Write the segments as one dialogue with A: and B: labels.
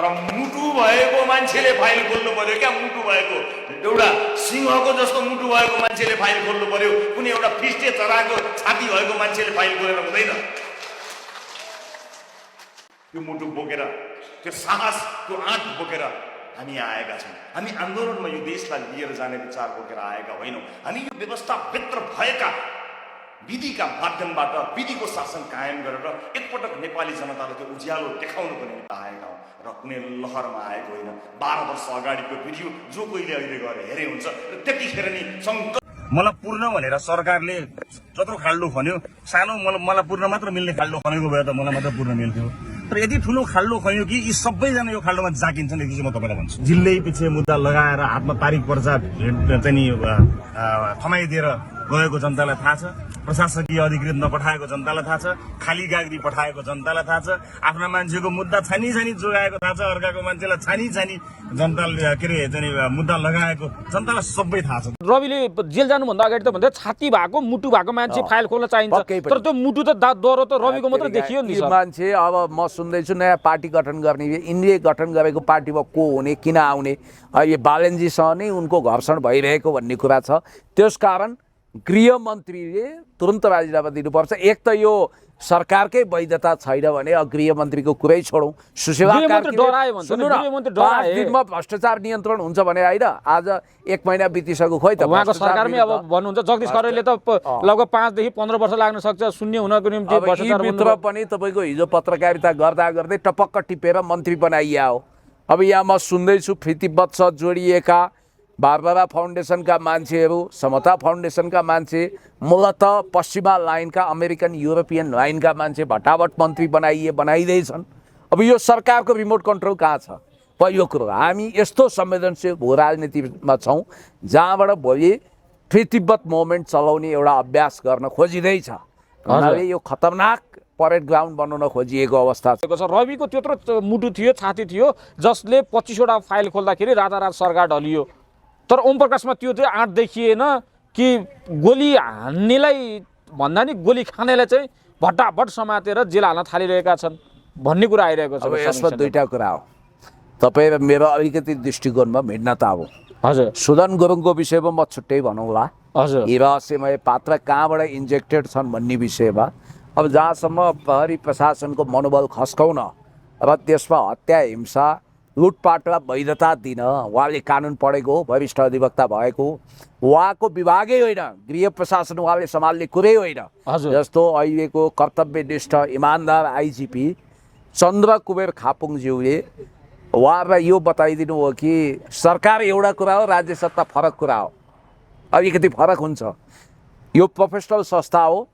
A: तर मुटु भएको मान्छेले फाइल खोल्नु पर्यो क्या। मुटु भएको एउटा सिंहको जस्तो मुटु भएको मान्छेले फाइल खोल्नु पर्यो। कुनै एउटा फिस्टे चराको छाती भएको मान्छेले फाइल खोलेर हुँदैन। त्यो मुटु बोकेर, त्यो साहस, त्यो आँट बोकेर हामी आएका छौँ। हामी आन्दोलनमा यो देशलाई लिएर जाने विचार बोकेर आएका होइनौँ। हामी यो व्यवस्थाभित्र भएका विधिका माध्यमबाट विधिको शासन कायम गरेर एकपटक नेपाली जनतालाई त्यो उज्यालो देखाउनुको निमित्त आएका हौँ र कुनै लहरमा आएको होइन। 12 वर्ष अगाडिको भिडियो जो कोहीले अहिले गएर हेरे हुन्छ र त्यतिखेर नि सङ्कट मलाई पूर्ण भनेर सरकारले जत्रो खाल्डो खन्यो, सानो मलाई पूर्ण मात्र मिल्ने खाल्डो खनेको भए त मलाई मात्र पूर्ण मिल्थ्यो। तर यति ठुलो खाल्डो खन्यो कि यी सबैजना यो खाल्डोमा जाकिन्छन्। यति चाहिँ म तपाईँलाई भन्छु। जिल्लै पछि मुद्दा लगाएर हातमा तारिक पर्चा चाहिँ नि थमाइदिएर गएको जनतालाई थाहा छ। प्रशासकीय अधिकृत नपठाएको जनतालाई थाहा छ। खाली गाग्री पठाएको जनतालाई थाहा छ। आफ्ना मान्छेको मुद्दा छानी जोगाएको थाहा छ। अर्काको मान्छेलाई छानी जनताले के अरे चाहिँ मुद्दा लगाएको जनतालाई सबै थाहा छ।
B: रविले जेल जानुभन्दा अगाडि त भन्दै छाती भएको मुटु भएको मान्छे फाइल खोल्न चाहिन्छ। तर त्यो मुटु त दरो त रविको मात्र देखियो नि।
C: मान्छे अब म सुन्दैछु नयाँ पार्टी गठन गर्ने, इन्डिया गठन गरेको पार्टीमा को हुने, किन आउने, यो बालनजीसँग नै उनको घर्षण भइरहेको भन्ने कुरा छ। त्यसकारण गृहमन्त्रीले तुरन्त राजीनामा दिनुपर्छ। एक त यो सरकारकै वैधता छैन भने गृहमन्त्रीको कुरै छोडौँ। सुशीला कार्की 5 दिनमा भ्रष्टाचार नियन्त्रण हुन्छ भने होइन, आज 1 महिना बितिसक्यो। खोइ त
B: उहाँको सरकारमै अब भन्नुहुन्छ जगदीश खरेलले त लगभग 5 देखि 15 वर्ष लाग्न सक्छ शून्य हुनको निम्ति।
C: भित्र पनि तपाईँको हिजो पत्रकारिता गर्दा गर्दै टपक्क टिपेर मन्त्री बनाइया हो। अब यहाँ म सुन्दैछु फितिबत्स जोडिएका बारबारा फाउन्डेसनका मान्छेहरू, समता फाउन्डेसनका मान्छे, मूलत पश्चिमा लाइनका अमेरिकन युरोपियन लाइनका मान्छे भटाभट मन्त्री बनाइँदैछन्। अब यो सरकारको रिमोट कन्ट्रोल कहाँ छ? पहिलो कुरो, हामी यस्तो संवेदनशील भू राजनीतिमा छौँ जहाँबाट भोलि फ्री तिब्बत मुभमेन्ट चलाउने एउटा अभ्यास गर्न खोजिँदैछ। हुनाले यो खतरनाक परेड ग्राउन्ड बनाउन खोजिएको अवस्था छ।
B: रविको त्यत्रो मुटु थियो, छाती थियो, जसले 25वटा फाइल खोल्दाखेरि रातारात सरकार ढलियो। तर ओम प्रकाशमा त्यो चाहिँ आँट देखिएन कि गोली हान्नेलाई भन्दा नि गोली खानेलाई चाहिँ भट्टाभट समातेर जेल हाल्न थालिरहेका छन् भन्ने कुरा आइरहेको छ।
C: अब यसमा दुईटा कुरा हो। तपाईँ र मेरो अलिकति दृष्टिकोणमा भिन्नता हो।
B: हजुर,
C: सुदन गुरुङको विषयमा म छुट्टै भनौँला।
B: हजुर,
C: यी रहस्यमय पात्र कहाँबाट इन्जेक्टेड छन् भन्ने विषयमा अब जहाँसम्म प्रहरी प्रशासनको मनोबल खस्काउन र त्यसमा हत्या, हिंसा, लुटपाटलाई वैधता दिन उहाँले कानुन पढेको, वरिष्ठ अधिवक्ता भएको, उहाँको विभागै होइन, गृह प्रशासन उहाँले सम्हाल्ने कुरै होइन। जस्तो अहिलेको कर्तव्यनिष्ठ इमान्दार आइजिपी चन्द्र कुबेर खापुङज्यूले उहाँलाई यो बताइदिनु हो कि सरकार एउटा कुरा हो, राज्य सत्ता फरक कुरा हो। अलिकति फरक हुन्छ। यो प्रोफेसनल संस्था हो,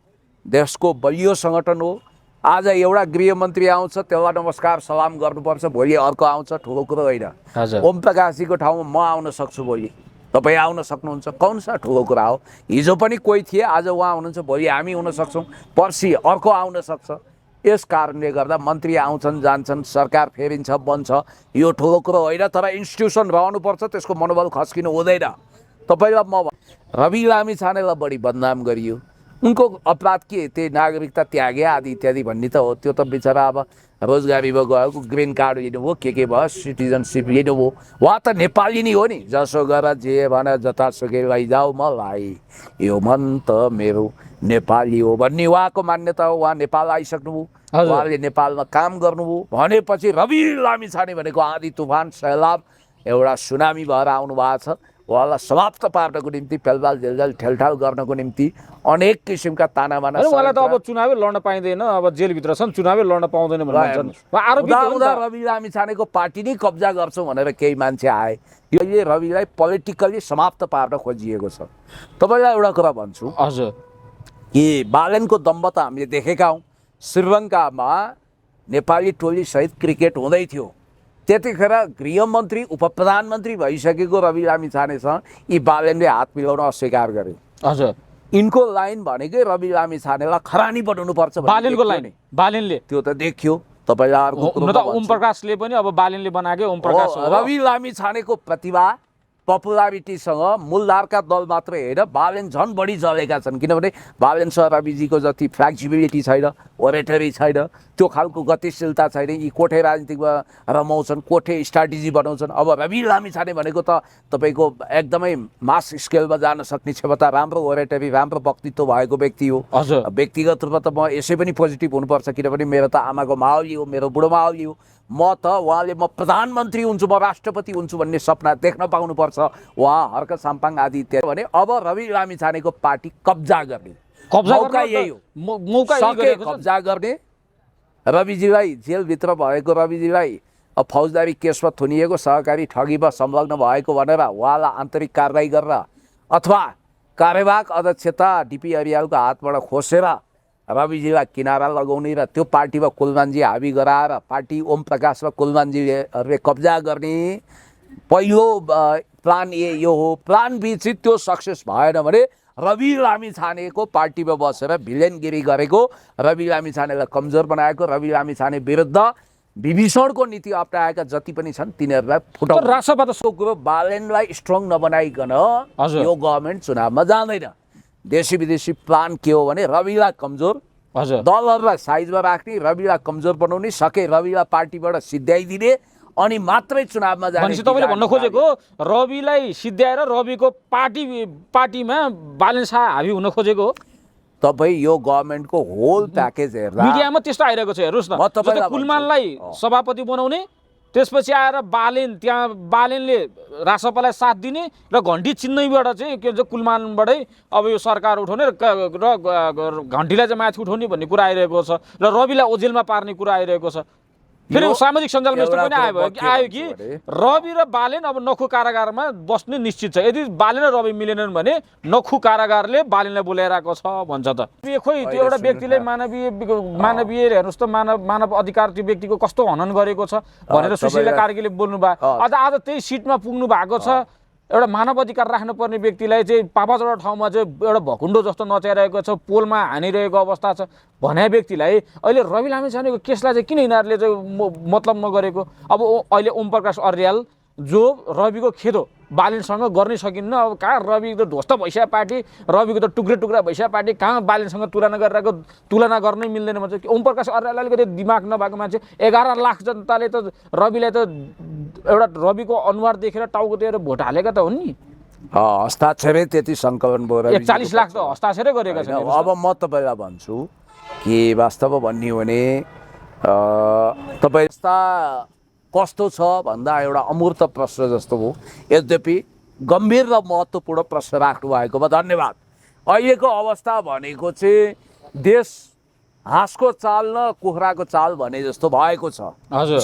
C: देशको बलियो सङ्गठन हो। आज एउटा गृहमन्त्री आउँछ, त्यसलाई नमस्कार सलाम गर्नुपर्छ, भोलि अर्को आउँछ, ठुलो कुरो होइन। ओम प्रकाशजीको ठाउँमा म आउन सक्छु, भोलि तपाईँ आउन सक्नुहुन्छ, कौन सा ठुलो कुरा हो? हिजो पनि कोही थिए, आज उहाँ हुनुहुन्छ, भोलि हामी हुन सक्छौँ, पर्सि अर्को आउन सक्छ। यस कारणले गर्दा मन्त्री आउँछन् जान्छन्, सरकार फेरिन्छ बन्छ, यो ठुलो कुरो होइन। तर इन्स्टिट्युसन रहनुपर्छ, त्यसको मनोबल खस्किनु हुँदैन। तपाईँलाई म रवि लामिछानेलाई बढी बदनाम गरियो, उनको अपराध के, त्यही नागरिकता त्यागे आदि इत्यादि भन्ने त हो। त्यो त बिचरा अब रोजगारीमा गएको, ग्रिन कार्ड लिनुभयो, के भयो, सिटिजनसिप लिनुभयो, उहाँ त नेपाली नै हो नि। जसो गर जे भन जतासुकै लैजाऊ मलाई, यो मन त मेरो नेपाली हो भन्ने उहाँको मान्यता हो। उहाँ नेपाल आइसक्नुभयो, उहाँले नेपालमा काम गर्नुभयो भनेपछि रवि लामिछाने भनेको आँधी तुफान सैलाब एउटा सुनामी भएर आउनु भएको छ। उहाँलाई समाप्त पार्नको निम्ति, पेलबाल जेलजाल ठेलठाल गर्नको निम्ति अनेक किसिमका तानाबाना।
B: उहाँलाई त अब चुनावै लड्न पाइँदैन, अब जेलभित्र छन्, चुनावै लड्न पाउँदैन भन्छन्।
C: रवि लामिछानेको पार्टी नै कब्जा गर्छौँ भनेर केही मान्छे आए। यो रविलाई पोलिटिकली समाप्त पार्न खोजिएको छ। तपाईँलाई एउटा कुरा भन्छु,
B: हजुर,
C: कि बालनको दम्ब त हामीले देखेका हौँ। श्रीलङ्कामा नेपाली टोली सहित क्रिकेट हुँदै थियो, त्यतिखेर गृहमन्त्री उपप्रधानमन्त्री भइसकेको रवि लामिछानेसँग यी बालनले हात मिलाउन अस्वीकार गरे।
B: हजुर,
C: यिनको लाइन भनेकै रवि लामिछानेलाई खरानी बनाउनुपर्छ।
B: बालनको लाइन, बालनले
C: त्यो त देखियो। तपाईँलाई अर्को
B: ओम प्रकाशले पनि अब बालनले बनाएको ओम प्रकाश
C: रवि लामिछानेको प्रतिभा, पपुलारिटीसँग मूलधारका दल मात्रै होइन बालेन झन् बढी जलेका छन् किनभने बालेन रविजीको जति फ्लेक्सिबिलिटी छैन, ओरेटरी छैन, त्यो खालको गतिशीलता छैन। यी कोठे राजनीतिमा रमाउँछन्, कोठे स्ट्राटेजी बनाउँछन्। अब रवि लामिछाने भनेको त तपाईँको एकदमै मास स्केलमा जान सक्ने क्षमता, राम्रो ओरेटरी, राम्रो वक्तित्व भएको व्यक्ति हो।
B: हजुर।
C: व्यक्तिगत रूपमा त म यसै पनि पोजिटिभ हुनुपर्छ किनभने मेरो त आमाको मावली हो, मेरो बुढो मावली हो। म त उहाँले म प्रधानमन्त्री हुन्छु, म राष्ट्रपति हुन्छु भन्ने सपना देख्न पाउनुपर्छ उहाँ, हर्क साम्पाङ आदि इत्यादि। भने अब रवि लामिछानेको पार्टी कब्जा गर्ने मौका यही हो। सके कब्जा गर्ने, रविजीलाई जेलभित्र भएको रविजीलाई फौजदारी केसमा थुनिएको, सहकारी ठगीमा संलग्न भएको भनेर उहाँलाई आन्तरिक कारवाही गरेर अथवा कार्यवाहक अध्यक्षता डिपी अरियालको हातबाट खोसेर रविजीलाई किनारा लगाउने र त्यो पार्टीमा कुलमानजी हाबी गराएर पार्टी ओम प्रकाशमा कुलमानजीले कब्जा गर्ने पहिलो प्लान ए यो हो। प्लान बी चाहिँ त्यो सक्सेस भएन भने रवि लामिछानेको पार्टीमा बसेर भिलेनगिरी गरेको, रवि लामिछानेलाई कमजोर बनाएको, रवि लामिछाने विरुद्ध विभीषणको नीति अप्नाएका जति पनि छन् तिनीहरूलाई फुटाउनु। राष्ट्रपतिको कुरो बालेनलाई स्ट्रङ नबनाइकन यो गभर्मेन्ट चुनावमा जाँदैन। देशी विदेशी प्लान के हो भने रविलाई कमजोर, दलहरूलाई साइजमा राख्ने, रविलाई कमजोर बनाउने, सके रविलाई पार्टीबाट सिद्ध्याइदिने अनि मात्रै चुनावमा जाने।
B: भनेपछि तपाईँले भन्न खोजेको रविलाई सिद्ध्याएर रविको पार्टीमा बालेन शाह हाबी हुन खोजेको हो?
C: तपाईँ यो गभर्मेन्टको होल प्याकेज हेर्दा
B: मिडियामा त्यस्तो आइरहेको छ। हेर्नुहोस् न, कुलमानलाई सभापति बनाउने, त्यसपछि आएर बालेनले रासपालाई साथ दिने र घन्टी चिन्हैबाट चाहिँ के भन्छ कुलमानबाटै अब यो सरकार उठाउने र घन्टीलाई चाहिँ माथि उठाउने भन्ने कुरा आइरहेको छ र रविलाई ओझेलमा पार्ने कुरा आइरहेको छ। फेरि सामाजिक सञ्जालमा यस्तो पनि आयो कि रवि र बालेन अब नखु कारागारमा बस्ने निश्चित छ। यदि बालेन र रवि मिलेनन् भने नखु कारागारले बालेनलाई बोलाइरहेको छ भन्छ त। खोइ त्यो एउटा व्यक्तिले मानवीय हेर्नुहोस् त, मानव अधिकार त्यो व्यक्तिको कस्तो हनन गरेको छ भनेर सुशीला कार्कीले बोल्नु भयो। आज त्यही सिटमा पुग्नु भएको छ। एउटा मानव अधिकार राख्नुपर्ने व्यक्तिलाई चाहिँ पापाचौडा ठाउँमा चाहिँ एउटा भकुन्डो जस्तो नचाइरहेको छ, पोलमा हानिरहेको अवस्था छ भने व्यक्तिलाई अहिले रवि लामिछानेको केसलाई चाहिँ किन यिनीहरूले चाहिँ मतलब नगरेको? अब अहिले ओम प्रकाश अर्याल जो रविको खेदो बालेनसँग गर्नै सकिन्न। अब कहाँ रवि त ध्वस्त भइसक्यो पार्टी, रविको त टुक्रा टुक्रा भइसक्यो पार्टी, कहाँ बालेनसँग तुलना गर्नै मिल्दैन भन्छ। ओम प्रकाश अर्याल अलिकति दिमाग नभएको मान्छे, 11 लाख जनताले त रविलाई त एउटा रविको अनुहार देखेर टाउको दिएर भोट हालेका त हुन् नि।
C: हस्ताक्षरै त्यति सङ्कलन भयो,
B: 40 लाख त हस्ताक्षरै गरेका छन्।
C: अब म तपाईँलाई भन्छु कि वास्तवमा भन्ने हो भने तपाईँ कस्तो छ भन्दा एउटा अमूर्त प्रश्न जस्तो हो। यद्यपि गम्भीर र महत्त्वपूर्ण प्रश्न राख्नु भएकोमा धन्यवाद। अहिलेको अवस्था भनेको चाहिँ देश हाँसको चाल न कुखुराको चाल भने जस्तो भएको छ,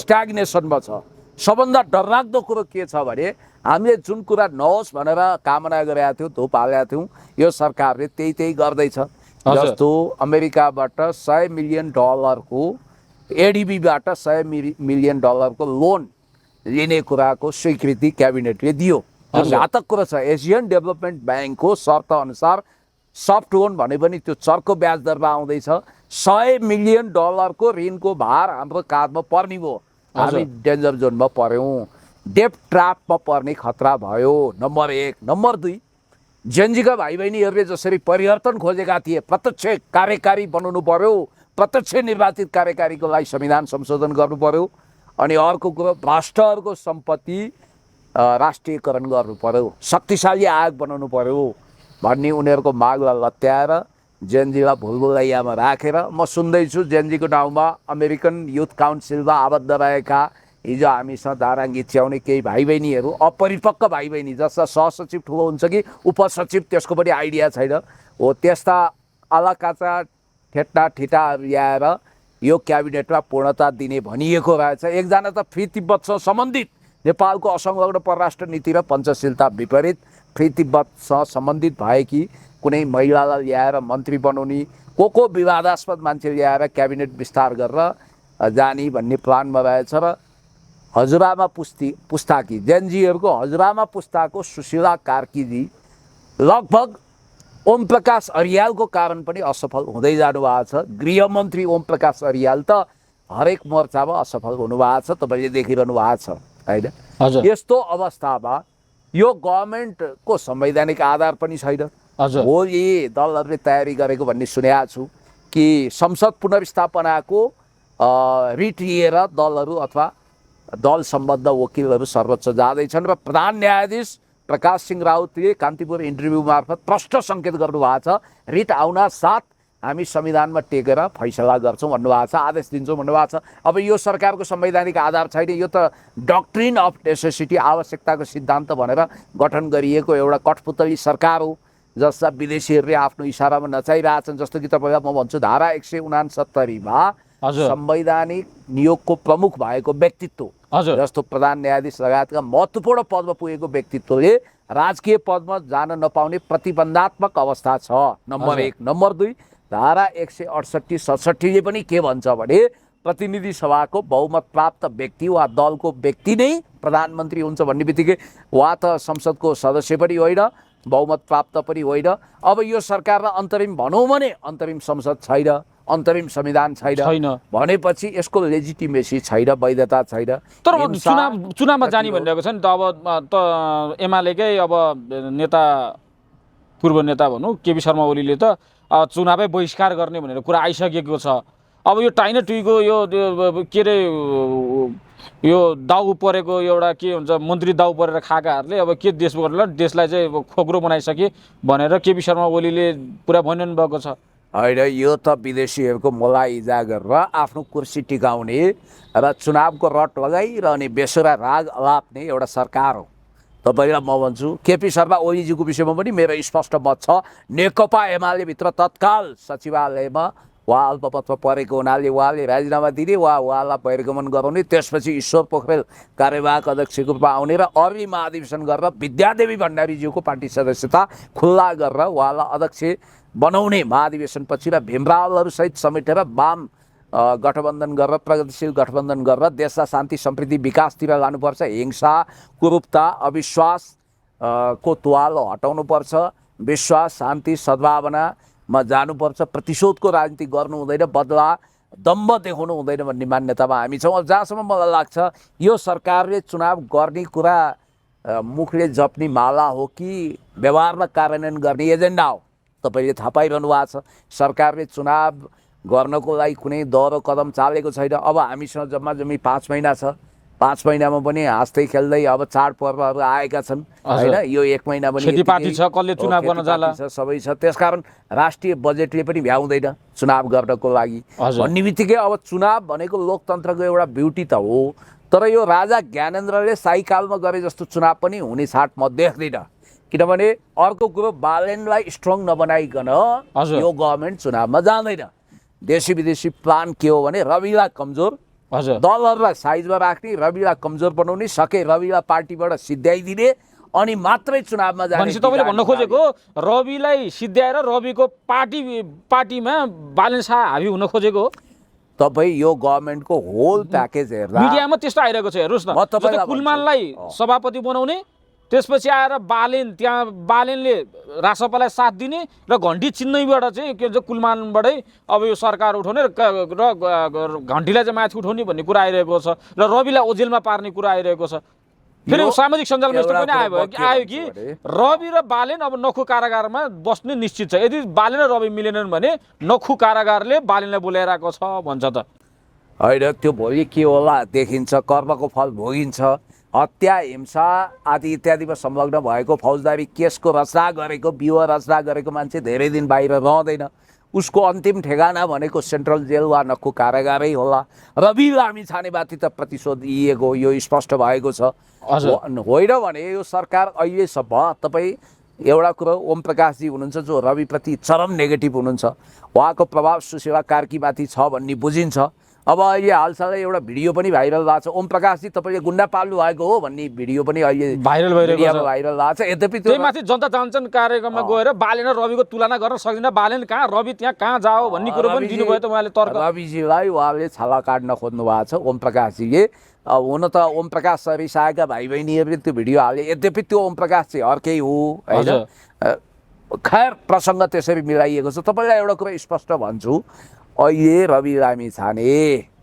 C: स्ट्याग्नेसनमा छ। सबभन्दा डरलाग्दो कुरो के छ भने हामीले जुन कुरा नहोस् भनेर कामना गरेका थियौँ, धुप हालेका थियौँ, यो सरकारले त्यही गर्दैछ। जस्तो अमेरिकाबाट $100 मिलियन एडिबीबाट $100 मिलियन लोन लिने कुराको स्वीकृति क्याबिनेटले दियो। घातक कुरा छ। एसियन डेभलपमेन्ट ब्याङ्कको शर्त अनुसार सफ्ट लोन भने पनि त्यो चर्को ब्याज दरमा आउँदैछ। $100 मिलियन ऋणको भार हाम्रो काँधमा पर्ने भयो। हामी डेन्जर जोनमा पर्यौँ, डेप्ट ट्र्यापमा पर्ने खतरा भयो। नम्बर 1। नम्बर 2, जेनजीका भाइ बहिनीहरूले जसरी परिवर्तन खोजेका थिए, प्रत्यक्ष कार्यकारी बनाउनु पर्यो, प्रत्यक्ष निर्वाचित कार्यकारीको लागि संविधान संशोधन गर्नु पर्यो। अनि अर्को कुरो भ्रष्टहरूको सम्पत्ति राष्ट्रियकरण गर्नु पर्यो, शक्तिशाली आयोग बनाउनु पर्यो भन्ने उनीहरूको मागलाई लत्याएर जेनजीलाई भुलभुलैयामा राखेर म सुन्दैछु जेनजीको ठाउँमा अमेरिकन युथ काउन्सिलमा आबद्ध रहेका हिजो हामीसँग धारा घिच्याउने केही भाइ बहिनीहरू, अपरिपक्व भाइ बहिनी, जस्ता सहसचिव ठुलो हुन्छ कि उपसचिव त्यसको पनि आइडिया छैन हो, त्यस्ता आलाकाचा ठेट्टा ठिटाहरू ल्याएर यो क्याबिनेटमा पूर्णता दिने भनिएको रहेछ। एकजना त फ्री तिब्बतसँग सम्बन्धित नेपालको असंलग्न परराष्ट्र नीति र पञ्चशीलता विपरीत फ्री तिब्बतसँग सम्बन्धित भएकी कुनै महिलालाई ल्याएर मन्त्री बनाउने, को विवादास्पद मान्छे ल्याएर क्याबिनेट विस्तार गरेर जाने भन्ने प्लानमा रहेछ। र हजुरआमा पुस्ताकी जेनजीहरूको हजुरआमा पुस्ताको सुशीला कार्कीजी लगभग ओम प्रकाश अर्यालको कारण पनि असफल हुँदै जानु भएको छ। गृहमन्त्री ओम प्रकाश अर्याल त हरेक मोर्चामा असफल हुनुभएको छ, तपाईँले देखिरहनु भएको छ होइन। यस्तो अवस्थामा यो गभर्मेन्टको संवैधानिक आधार पनि छैन।
B: हजुर।
C: हो यी दलहरूले तयारी गरेको भन्ने सुनेको छु कि संसद पुनर्स्थापनाको रिट लिएर दलहरू अथवा दल सम्बद्ध वकिलहरू सर्वोच्च जाँदैछन् र प्रधान न्यायाधीश प्रकाश सिंह राउतले कान्तिपुर इन्टरभ्यू मार्फत प्रष्ट सङ्केत गर्नुभएको छ रिट आउन साथ हामी संविधानमा टेकेर फैसला गर्छौँ भन्नुभएको छ, आदेश दिन्छौँ भन्नुभएको छ। अब यो सरकारको संवैधानिक आधार छैन, यो त डक्ट्रिन अफ नेसेसिटी आवश्यकताको सिद्धान्त भनेर गठन गरिएको एउटा कठपुतली सरकार हो जसमा विदेशीहरूले आफ्नो इसारामा नचाहिरहेछन्। जस्तो कि तपाईँलाई म भन्छु धारा 169मा संवैधानिक नियोगको प्रमुख भएको व्यक्तित्व जस्तो प्रधान न्यायाधीश लगायतका महत्त्वपूर्ण पदमा पुगेको व्यक्तित्वले राजकीय पदमा जान नपाउने प्रतिबन्धात्मक अवस्था छ, नम्बर 1। नम्बर 2 धारा 168-67ले पनि के भन्छ भने प्रतिनिधि सभाको बहुमत प्राप्त व्यक्ति वा दलको व्यक्ति नै प्रधानमन्त्री हुन्छ भन्ने बित्तिकै वा त संसदको सदस्य पनि होइन, बहुमत प्राप्त पनि होइन। अब यो सरकारलाई अन्तरिम भनौँ भने अन्तरिम संसद छैन, अन्तरिम संविधान छैन भनेपछि यसको लेजिटिमेसी छैन, वैधता छैन।
B: तर चुनावमा जाने भनिरहेको छ नि त। अब त एमालेकै अब नेता पूर्व नेता भनौँ केपी शर्मा ओलीले त चुनावै बहिष्कार गर्ने भनेर कुरा आइसकेको छ। अब यो टाइना टुईको यो के अरे यो दाउ परेको एउटा के हुन्छ मन्त्री दाउ परेर खाएकाहरूले अब के देशलाई चाहिँ खोक्रो बनाइसके भनेर केपी शर्मा ओलीले पुरा भनिरहनु भएको छ।
C: होइन, यो त विदेशीहरूको मोलाइजा गरेर आफ्नो कुर्सी टिकाउने र चुनावको रट लगाइरहने बेसुरा राग अलाप्ने एउटा सरकार हो। तपाईँलाई म भन्छु केपी शर्मा ओलीजीको विषयमा पनि मेरो स्पष्ट मत छ। नेकपा एमाले भित्र तत्काल सचिवालयमा उहाँ अल्पपदमा परेको हुनाले उहाँले राजीनामा दिने वा उहाँलाई बहिर्गमन गराउने, त्यसपछि ईश्वर पोखरेल कार्यवाहक अध्यक्षको रूपमा आउने र अर्ली महाधिवेशन गरेर विद्यादेवी भण्डारीज्यूको पार्टी सदस्यता खुल्ला गरेर उहाँलाई अध्यक्ष बनाउने महाधिवेशनपछि र भीमरावलहरूसहित समेटेर वाम गठबन्धन गरेर प्रगतिशील गठबन्धन गरेर देशलाई शान्ति समृद्धि विकासतिर लानुपर्छ, हिंसा कुरूपता अविश्वास को तुवालो हटाउनुपर्छ, विश्वास शान्ति सद्भावनामा जानुपर्छ, प्रतिशोधको राजनीति गर्नु हुँदैन, बदला दम्ब देखाउनु हुँदैन भन्ने मान्यतामा हामी छौँ। अब जहाँसम्म मलाई लाग्छ यो सरकारले चुनाव गर्ने कुरा मुखले जप्ने माला हो कि व्यवहारमा कार्यान्वयन गर्ने एजेन्डा हो तपाईँले थाहा पाइरहनु भएको छ। सरकारले चुनाव गर्नको लागि कुनै दह्रो कदम चालेको छैन। अब हामीसँग जम्मा जम्मी 5 महिना छ, 5 महिनामा पनि हाँस्दै खेल्दै अब चाडपर्वहरू आएका छन् होइन, यो 1 महिना पनि
B: खेतीपाती छ, कसले चुनाव गर्न जाला,
C: सबै छ। त्यसकारण राष्ट्रिय बजेटले पनि भ्याउँदैन चुनाव गर्नको लागि भन्ने बित्तिकै अब चुनाव भनेको लोकतन्त्रको एउटा ब्युटी त हो, तर यो राजा ज्ञानेन्द्रले साइकालमा गरे जस्तो चुनाव पनि हुने छाट म देख्दिनँ। किनभने अर्को कुरो बालेनलाई स्ट्रङ नबनाइकन यो गभर्मेन्ट चुनावमा जाँदैन। देशी विदेशी प्लान के हो भने रविलाई कमजोर दलहरूलाई साइजमा राख्ने, रविलाई कमजोर बनाउने, सके रविलाई पार्टीबाट सिद्ध्याइदिने अनि मात्रै चुनावमा जाने।
B: भनेपछि तपाईँले भन्न खोजेको रविलाई सिद्ध्याएर रविको पार्टीमा बालेन शाह हावी हुन खोजेको हो?
C: तपाईँ यो गभर्मेन्टको होल प्याकेज हेर्दा
B: मिडियामा त्यस्तो आइरहेको छ। हेर्नुहोस् न, कुलमानलाई सभापति बनाउने, त्यसपछि आएर बालेनले रासपालाई साथ दिने र घन्टी चिन्नैबाट चाहिँ के भन्छ कुलमानबाटै अब यो सरकार उठाउने र घन्टीलाई चाहिँ माथि उठाउने भन्ने कुरा आइरहेको छ र रविलाई ओझेलमा पार्ने कुरा आइरहेको छ। फेरि सामाजिक सञ्जालमा यस्तो पनि आयो कि रवि र बालेन अब नखु कारागारमा बस्ने निश्चित छ। यदि बालेन र रवि मिलेनन् भने नखु कारागारले बालेनलाई बोलाइरहेको छ भन्छ त।
C: होइन, त्यो भोलि के होला देखिन्छ, कर्मको फल भोगिन्छ। हत्या हिंसा आदि इत्यादिमा संलग्न भएको फौजदारी केसको रचना गरेको व्यूह रचना गरेको मान्छे धेरै दिन बाहिर रहँदैन। उसको अन्तिम ठेगाना भनेको सेन्ट्रल जेल वा नक्खु कारागारै होला। रवि लामिछानेमाथि त प्रतिशोध लिएको यो स्पष्ट भएको छ। होइन भने यो सरकार अहिलेसम्म तपाईँ एउटा कुरो ओम प्रकाशजी हुनुहुन्छ जो रविप्रति चरम नेगेटिभ हुनुहुन्छ, उहाँको प्रभाव सुशीला कार्कीमाथि छ भन्ने बुझिन्छ। अब अहिले हालसालै एउटा भिडियो पनि भाइरल भएको छ, ओम प्रकाशजी तपाईँले गुन्डा पाल्नु भएको हो भन्ने भिडियो पनि अहिले भाइरल भएको छ। यद्यपि
B: त्यो माथि जनता जान्छन् कार्यक्रममा गएर बालेन र रविको तुलना गर्न सक्दैन, बालेन कहाँ रवि त्यहाँ कहाँ जाओ भन्ने कुरो पनि दिनुभयो त उहाँले तर्क।
C: रविजीलाई उहाँले छाला काट्न खोज्नु भएको छ ओम प्रकाशजीले। हुन त ओम प्रकाश सर रिसाएका भाइ बहिनीहरूले त्यो भिडियो हाले, यद्यपि त्यो ओम प्रकाश चाहिँ अर्कै हो होइन। खैर प्रसङ्ग त्यसरी मिलाइएको छ। तपाईँलाई एउटा कुरा स्पष्ट भन्छु, अहिले रवि लामिछाने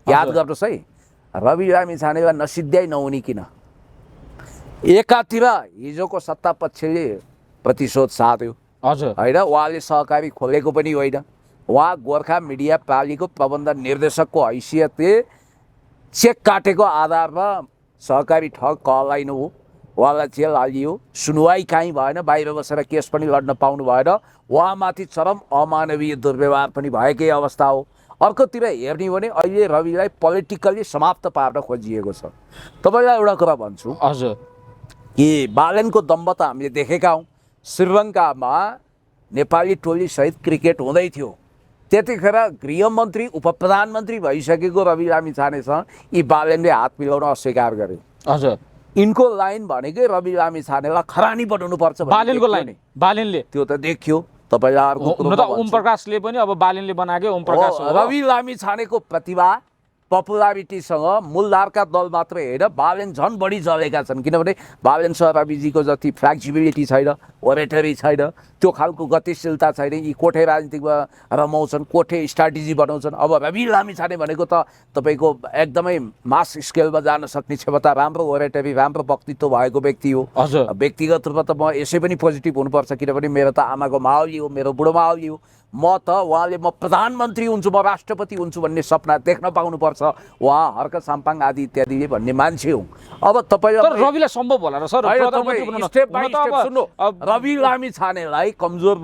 C: याद गर्नुहोस् है, रवि लामिछानेलाई नसिद्ध्याइ नहुने किन? एकातिर हिजोको सत्ता पक्षले प्रतिशोध साध्यो
B: हजुर
C: होइन, उहाँले सहकारी खोलेको पनि होइन। उहाँ गोर्खा मिडिया पालिको प्रबन्ध निर्देशकको हैसियतले चेक काटेको आधारमा सहकारी ठग कहलाइनु हो, उहाँलाई जेल हालियो, सुनवाई काहीँ भएन, बाहिर बसेर केस पनि लड्न पाउनु भएन, उहाँमाथि चरम अमानवीय दुर्व्यवहार पनि भएकै अवस्था हो। अर्कोतिर हेर्ने हो भने अहिले रविलाई पोलिटिकल्ली समाप्त पार्न खोजिएको छ। तपाईँलाई एउटा कुरा भन्छु
B: हजुर
C: कि बालेनको दम्ब त हामीले देखेका हौँ। श्रीलङ्कामा नेपाली टोलीसहित क्रिकेट हुँदै थियो, त्यतिखेर गृहमन्त्री उपप्रधानमन्त्री भइसकेको रवि लामिछानेसँग यी बालेनले हात मिलाउन अस्वीकार गरे।
B: हजुर
C: यिनको लाइन भनेकै रवि लामिछानेलाई खरानी बनाउनुपर्छ भन्ने
B: बालेनको
C: देखियो
B: लाइन
C: नि।
B: बालेनले
C: त्यो त देखियो। तपाईँलाई अर्को
B: हुन
C: कुरो
B: त
C: म
B: ओम
C: भन्छु।
B: प्रकाशले पनि अब बालेनले बनाएकै ओम प्रकाश हो।
C: रवि लामिछानेको प्रतिभा पपुलारिटीसँग मूलधारका दल मात्रै होइन, बालेन झन् बढी जलेका छन्। किनभने बालेनसँग रविजीको जति फ्लेक्सिबिलिटी छैन, ओरेटरी छैन, त्यो खालको गतिशीलता छैन। यी कोठे राजनीतिमा रमाउँछन्, कोठे स्ट्राटेजी बनाउँछन्। अब रवि लामिछाने भनेको त तपाईँको एकदमै मास स्केलमा जान सक्ने क्षमता, राम्रो ओरेटरी, राम्रो वक्तित्व भएको व्यक्ति हो।
B: हजुर
C: व्यक्तिगत रूपमा त म यसै पनि पोजिटिभ हुनुपर्छ, किनभने मेरो त आमाको माओली हो, मेरो बुढो माओली हो। म त उहाँले म प्रधानमन्त्री हुन्छु, म राष्ट्रपति हुन्छु भन्ने सपना देख्न पाउनुपर्छ। उहाँ हर्क साम्पाङ आदि इत्यादिले भन्ने मान्छे हुँ। अब
B: तर
C: तपाईँलाई
B: रविलाई सम्भव होला र सर प्रधानमन्त्री बनाउन?
C: स्टेप बाई
B: हुन त
C: स्टेप
B: अब-
C: सुन्नु।
B: अब-
C: रवि लामिछानेलाई कमजोर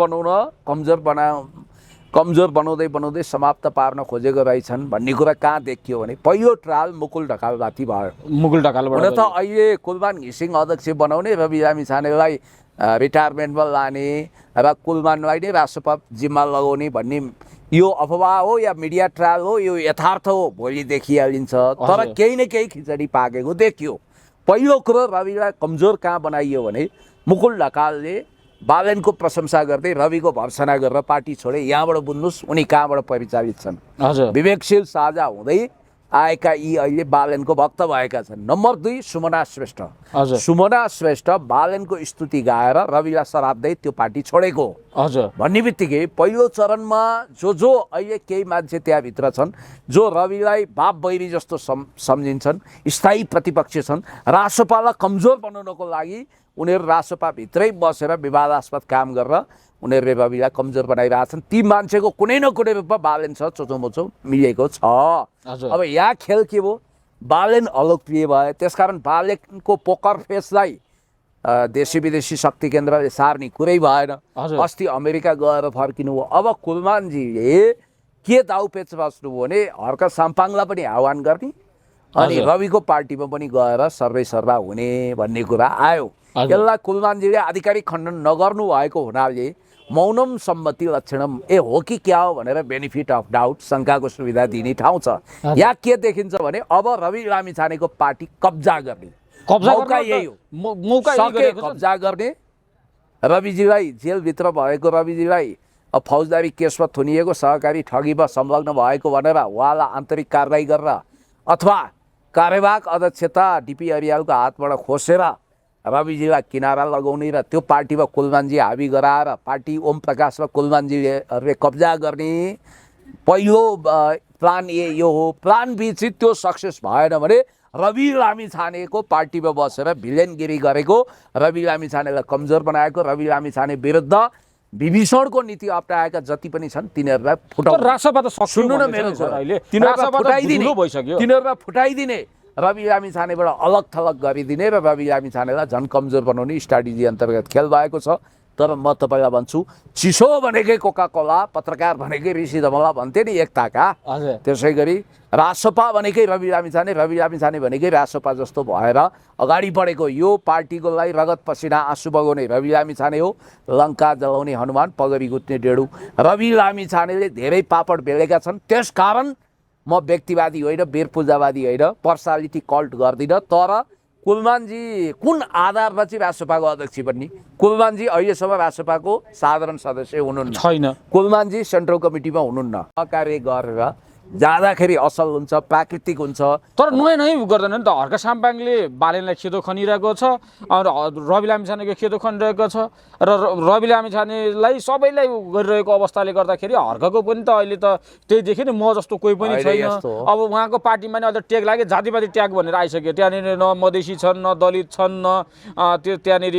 C: बनाउँदै समाप्त पार्न खोजेको रहेछन् भन्ने कुरा कहाँ देखियो भने पहिलो ट्रायल मुकुल ढकालमाथि भयो।
B: मुकुल ढकालबाट
C: हुन त अहिले कुलमान घिसिङ अध्यक्ष बनाउने, रवि लामिछानेलाई रिटायरमेन्टमा लाने र कुलमानलाई नै राष्ट्रपा जिम्मा लगाउने भन्ने यो अफवाह हो या मिडिया ट्रायल हो, यो यथार्थ हो, भोलि देखिहालिन्छ। तर
B: हजुर।
C: केही न केही खिचडी पाकेको देखियो। पहिलो कुरो रविलाई कमजोर कहाँ बनाइयो भने मुकुल ढकालले बालेनको प्रशंसा गर्दै रविको भर्सना गरेर पार्टी छोडे। यहाँबाट बुझ्नुहोस् उनी कहाँबाट परिचालित छन्।
B: हजुर
C: विवेकशील साझा हुँदै आएका यी अहिले बालेनको भक्त भएका छन्। नम्बर 2 सुमना श्रेष्ठ।
B: हजुर
C: सुमना श्रेष्ठ बालेनको स्तुति गाएर रविलाई सराप्दै त्यो पार्टी छोडेको
B: हजुर
C: भन्ने बित्तिकै पहिलो चरणमा जो अहिले केही मान्छे त्यहाँभित्र छन् जो रविलाई बाप बैरी जस्तो सम्झिन्छन्, स्थायी प्रतिपक्ष छन्, राष्ट्रपालाई कमजोर बनाउनको लागि उनीहरू राष्ट्रपाभित्रै बसेर विवादास्पद काम गरेर उनीहरूले रविलाई कमजोर बनाइरहेछन्। ती मान्छेको कुनै न कुनै रूपमा बालेनसँग चोचोमोचो मिलेको छ।
B: हजुर।
C: अब यहाँ खेल के भयो, बालेन अलोकप्रिय भयो, त्यसकारण बालेनको पोकर फेसलाई देशी विदेशी शक्ति केन्द्रले सार्ने कुरै भएन।
B: हजुर।
C: अस्ति अमेरिका गएर फर्किनु हो। अब कुलमानजीले के दाउपेच बस्नुभयो भने हर्क साम्पाङलाई पनि आह्वान गर्ने अनि
B: हजुर।
C: रविको पार्टीमा पनि गएर सर्वेसर्वा हुने भन्ने कुरा आयो।
B: हजुर।
C: यसलाई कुलमानजीले आधिकारिक खण्डन नगर्नु भएको हुनाले मौनम सम्मति लक्षणम हो कि क्या हो भनेर बेनिफिट अफ डाउट, शङ्काको सुविधा दिने ठाउँ छ। यहाँ के देखिन्छ भने अब रवि लामिछानेको पार्टी कब्जा गर्ने मौका यही हो।
B: मौका यही
C: सके
B: गरेको छ।
C: कब्जा गर्ने, रविजीलाई जेलभित्र भएको रविजीलाई फौजदारी केसमा थुनिएको सहकारी ठगीमा संलग्न भएको भनेर उहाँलाई आन्तरिक कारवाही गरेर अथवा कार्यवाहक अध्यक्षता डिपी अरियालको हातबाट खोसेर रविजीलाई किनारा लगाउने र त्यो पार्टीमा कुलमानजी हावी गराएर पार्टी ओम प्रकाश र कुलमानजीले कब्जा गर्ने पहिलो प्लान ए यो हो। प्लान बी चाहिँ त्यो सक्सेस भएन भने रवि लामिछानेको पार्टीमा बसेर भिलेनगिरी गरेको, रवि लामिछानेलाई कमजोर बनाएको, रवि लामिछाने विरुद्ध विभीषणको नीति अप्नाएका जति पनि छन् तिनीहरूलाई
B: तर
C: फुटाउनु।
B: राष्ट्रपा त सक्यो
C: सुन्नु न
B: भन्दैछ
C: मेरो
B: नि सर
C: कुरा।
B: अहिले
C: तिनीहरूलाई
B: राष्ट्रपा त
C: फुटाइदिने,
B: धुलो भइसक्यो।
C: तिनीहरूलाई फुटाइदिने, रवि लामिछानेबाट अलग थलग गरिदिने र रवि लामिछानेलाई झन् कमजोर बनाउने स्ट्राटेजी अन्तर्गत खेल भएको छ। तर म तपाईँलाई भन्छु, चिसो भनेकै कोका कोला, पत्रकार भनेकै ऋषि धमला भन्थे नि एकताका,
B: हजुर
C: त्यसै गरी रासोपा भनेकै रवि लामिछाने भनेकै रासोपा जस्तो भएर अगाडि बढेको यो पार्टीको लागि रगत पसिना आँसु बगाउने रवि लामिछाने हो। लङ्का जलाउने हनुमान, पगरी गुत्ने डेढु। रवि लामिछानेले धेरै पापड बेलेका छन्। त्यसकारण म व्यक्तिवादी होइन, वीर पूजावादी होइन, पर्सनालिटी कल्ट गर्दिनँ। तर कुलमानजी कुन आधारमा चाहिँ राष्ट्रपाको अध्यक्ष बन्ने? कुलमानजी अहिलेसम्म राष्ट्रपाको साधारण सदस्य हुनुहुन्न।
B: छैन।
C: कुलमानजी सेन्ट्रल कमिटीमा हुनुहुन्न। कार्य गरेर जाँदाखेरि असल हुन्छ, प्राकृतिक हुन्छ।
B: तर नुहाइ नै गर्दैन नि त। हर्क साम्पाङले बालेनलाई खेदो खनिरहेको छ, रवि लामिछानेको खेदो खनिरहेको छ, र रवि लामिछानेलाई सबैलाई गरिरहेको अवस्थाले गर्दाखेरि हर्कको पनि त अहिले त त्यही देख्यो नि, म जस्तो कोही पनि छैन। अब उहाँको पार्टीमा नि अहिले ट्याग लाग्यो, जातिवादी ट्याग भनेर आइसक्यो। त्यहाँनिर न मधेसी छन्, न दलित छन्, न त्यो त्यहाँनिर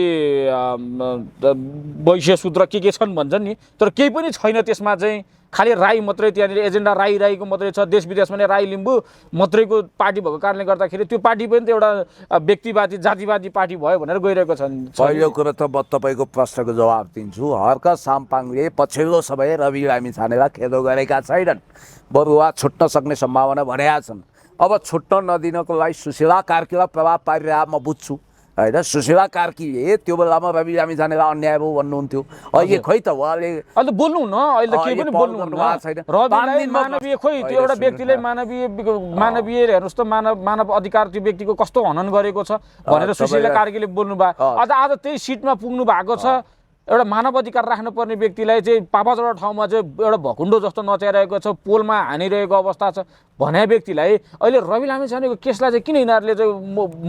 B: वैश्य शूद्र के छन् भन्छन् नि, तर केही पनि छैन त्यसमा चाहिँ। खालि राई मात्रै त्यहाँनिर एजेन्डा राईको मात्रै छ। देश विदेशमा नै राई लिम्बू मात्रैको पार्टी भएको कारणले गर्दाखेरि त्यो पार्टी पनि त एउटा व्यक्तिवादी जातिवादी पार्टी भयो भनेर गइरहेको छन्।
C: पहिलो कुरो त म तपाईँको प्रश्नको जवाब दिन्छु। हर्क साम्पाङले पछिल्लो समय रवि लामिछानेलाई खेदो गरेका छैनन्, बरु उहाँ छुट्न सक्ने सम्भावना भनेका छन्। अब छुट्न नदिनको लागि सुशीला कार्कीलाई प्रभाव पारिरह म बुझ्छु होइन। सुशीला कार्कीले त्यो बेलामा रवि लामिछानेलाई अन्याय भयो भन्नुहुन्थ्यो। अहिले खोइ त उहाँले
B: अहिले बोल्नु न, अहिले त केही पनि बोल्नु छैन। रविलाई मानवीय खोइ त्यो एउटा व्यक्तिले मानवीय हेर्नुहोस् त, मानव अधिकार त्यो व्यक्तिको कस्तो हनन गरेको छ भनेर सुशीला कार्कीले बोल्नु भयो। आज त्यही सिटमा पुग्नु भएको छ। एउटा मानव अधिकार राख्नुपर्ने व्यक्तिलाई चाहिँ पापाचौडा ठाउँमा चाहिँ एउटा भकुन्डो जस्तो नचाइरहेको छ, पोलमा हानिरहेको अवस्था छ भने व्यक्तिलाई अहिले रवि लामिछानेको केसलाई चाहिँ किन यिनीहरूले चाहिँ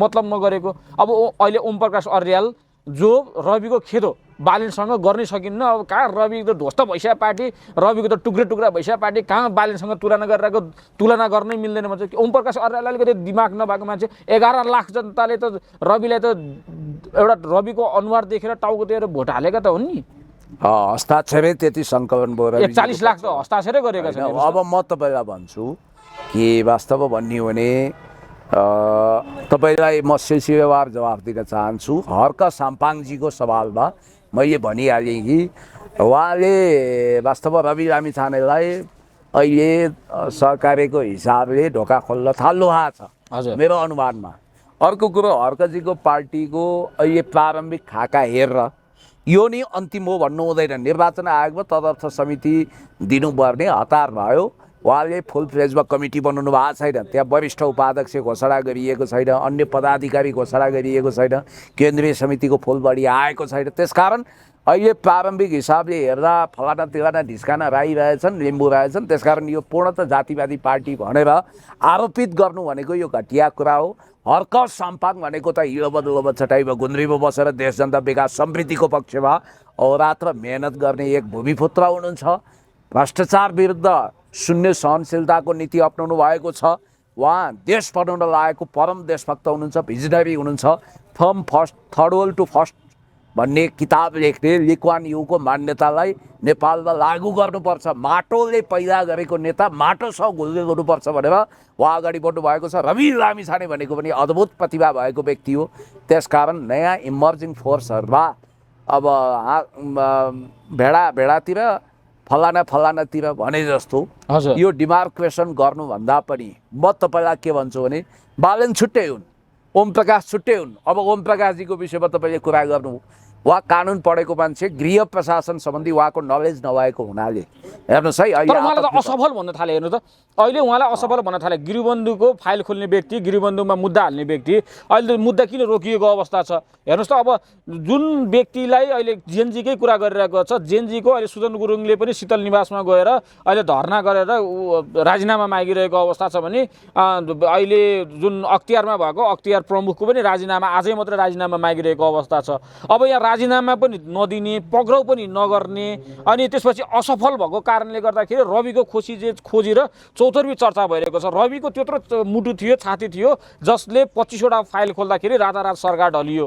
B: मतलब नगरेको? अब अहिले ओम प्रकाश अर्याल जो रविको खेदो बालिनसँग गर्नै सकिन्न। अब कहाँ रवि त ध्वस्त भइसक्यो पार्टी, रविको त टुक्रे टुक्रा भइसक्यो पार्टी, कहाँ बालिनसँग तुलना गर्नै मिल्दैन भन्छ। ओम प्रकाश अर्याल अलिकति दिमाग नभएको मान्छे, 11 लाख जनताले त रविलाई त एउटा रविको अनुहार देखेर टाउकोतिर भोट हालेका त हुन् नि।
C: हस्ताक्षरै त्यति सङ्कलन भयो,
B: 41 लाख त हस्ताक्षरै गरेका छन्।
C: अब म तपाईँलाई भन्छु कि वास्तवमा भन्ने हो भने तपाईँलाई म सिलसिलेवार जवाफ दिन चाहन्छु। हर्क साम्पाङजीको सवालमा मैले भनिहालेँ कि उहाँले वास्तवमा रवि लामिछानेलाई अहिले सहकार्यको हिसाबले ढोका खोल्न थाल्नु भएको छ मेरो अनुमानमा। अर्को कुरो, हर्कजीको पार्टीको अहिले प्रारम्भिक खाका हेरेर यो नि अन्तिम हो भन्नु हुँदैन। निर्वाचन आयोगमा तदर्थ समिति दिनुपर्ने हतार भयो। उहाँले फुल फ्लेजमा कमिटी बनाउनु भएको छैन, त्यहाँ वरिष्ठ उपाध्यक्ष घोषणा गरिएको छैन, अन्य पदाधिकारी घोषणा गरिएको छैन, केन्द्रीय समितिको फुल बढी आएको छैन। त्यसकारण अहिले प्रारम्भिक हिसाबले हेर्दा फलाना तिलाना ढिस्काना राई रहेछन्, लिम्बू रहेछन्। त्यसकारण यो पूर्णतः जातिवादी पार्टी भनेर आरोपित गर्नु भनेको यो घटिया कुरा हो। हर्क साम्पाङ भनेको त हिलोबदलोब चटाइमा गुन्द्रीमा बसेर देश जनता विकास समृद्धिको पक्षमा अहोरात्र मेहनत गर्ने एक भूमिपुत्र हुनुहुन्छ। भ्रष्टाचार विरुद्ध शून्य सहनशीलताको नीति अप्नाउनु भएको छ। उहाँ देश बनाउन लागेको परम देशभक्त हुनुहुन्छ, भिजनरी हुनुहुन्छ। From first third world to first भन्ने किताब लेख्ने लिक्वान युको मान्यतालाई नेपालमा लागू गर्नुपर्छ। माटोले पैदा गरेको नेता माटोसँग घुल्दै गर्नुपर्छ भनेर उहाँ अगाडि बढ्नु भएको छ। रवि लामिछाने भनेको पनि अद्भुत प्रतिभा भएको व्यक्ति हो। त्यसकारण नयाँ इमर्जिङ फोर्सहरूमा अब भेडातिर फलानातिर भने जस्तो यो डिमार्केसन गर्नुभन्दा पनि म तपाईँलाई के भन्छु भने बालन छुट्टै हुन्, ओम प्रकाश छुट्टै हुन्। अब ओम प्रकाशजीको विषयमा तपाईँले कुरा गर्नु, उहाँ कानुन पढेको मान्छे, गृह प्रशासन सम्बन्धी उहाँको नलेज नभएको हुनाले हेर्नुहोस् है अहिले
B: उहाँलाई त असफल भन्न थाले। हेर्नु त अहिले उहाँलाई असफल भन्न थाले। गृहबन्धुको फाइल खोल्ने व्यक्ति, गृहबन्धुमा मुद्दा हाल्ने व्यक्ति, अहिले मुद्दा किन रोकिएको अवस्था छ हेर्नुहोस् त। अब जुन व्यक्तिलाई अहिले जेनजीकै कुरा गरिरहेको छ, जेनजीको अहिले सुजन गुरुङले पनि शीतल निवासमा गएर अहिले धरना गरेर राजीनामा मागिरहेको अवस्था छ भने अहिले जुन अख्तियारमा भएको अख्तियार प्रमुखको पनि राजीनामा आजै मात्रै राजीनामा मागिरहेको अवस्था छ। अब यहाँ राजीनामा पनि नदिने, पक्राउ पनि नगर्ने, अनि त्यसपछि असफल भएको कारणले गर्दाखेरि रविको खोजी र चौतर्फी चर्चा भइरहेको छ। रविको त्यत्रो मुटु थियो, छाती थियो, जसले 25वटा फाइल खोल्दाखेरि रातारात सरकार ढलियो।